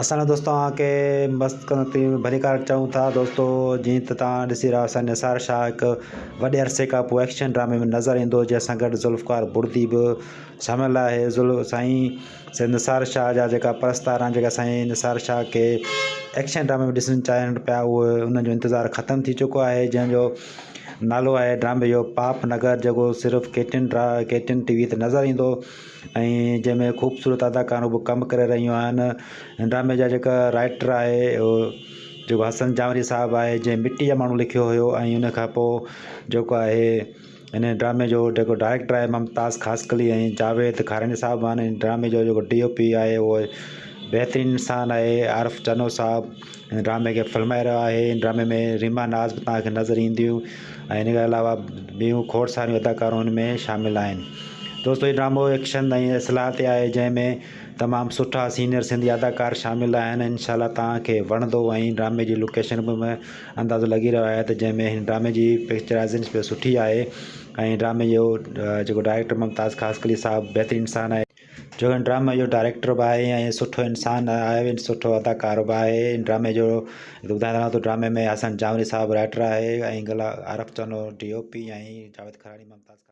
असां दोस्तों के मस्त भली कार चऊं था दोस्तों जी तव्हां ॾिसी रहिया असां निसार शाह हिकु वॾे अरसे खां पोइ एक्शन ड्रामे में नज़र ईंदो जंहिंसां गॾु ज़ुल्फ़कार बुर्दी बि शामिलु आहे। साईं निसार शाह जा जेका परस्तार आहिनि जेका साईं निसार शाह खे एक्शन ड्रामे में ॾिसणु चाहिनि पिया उहे उन्हनि जो इंतज़ारु ख़तमु थी चुको आहे, जंहिंजो नालो आहे ड्रामे जो पाप नगर, जेको सिर्फ़ु केटिन टीवी ते नज़र ईंदो ऐं जंहिंमें ख़ूबसूरत अदाकारूं बि कमु करे रहियूं आहिनि। ड्रामे जा जेका राइटर आहे जेको हसन जावरी साहिबु आहे, जंहिं मिटी जा माण्हू लिखियो हुयो, ऐं उन खां पोइ जेको आहे हिन ड्रामे जो जेको डायरेक्टर आहे मुमताज़ ख़ासकली ऐं जावेद खारानी साहिबु आहिनि। ड्रामे जो जेको DOP आहे उहो बहितरीनु इंसानु आहे आरिफ चनो साहिबु। ड्रामे खे फिल्माए रहियो आहे। ड्रामे में रीमा नाज़ बि तव्हांखे नज़र ईंदियूं ऐं इन खां अलावा ॿियूं खोड़ सारियूं अदाकारूं हिन में शामिलु आहिनि। दोस्तो हीउ ड्रामो एक्शन ऐं इस्लाह ते आहे, जंहिंमें तमामु सुठा सीनियर सिंधी अदाकार शामिलु आहिनि। इंशाल्लाह तव्हांखे वणंदो ऐं ड्रामे जी लोकेशन बि अंदाज़ो लॻी रहियो आहे त जंहिंमें हिन ड्रामे जी पिक्चराइज़ेशन बि सुठी आहे ऐं ड्रामे जो जेको डायरेक्टर मुमताज़ ख़ासकली साहिबु बहितरीनु इंसानु आहे, जो ड्रामे जो डायरेक्टर बि आहे ऐं सुठो इंसानु आहे, सुठो अदाकार बि आहे। ड्रामे जो ॿुधाए रहियां त ड्रामे में हसन जावरी साहिबु राइटर आहे ऐं आरिफ चनो DOP ऐं जावेद खरानी मुमताज़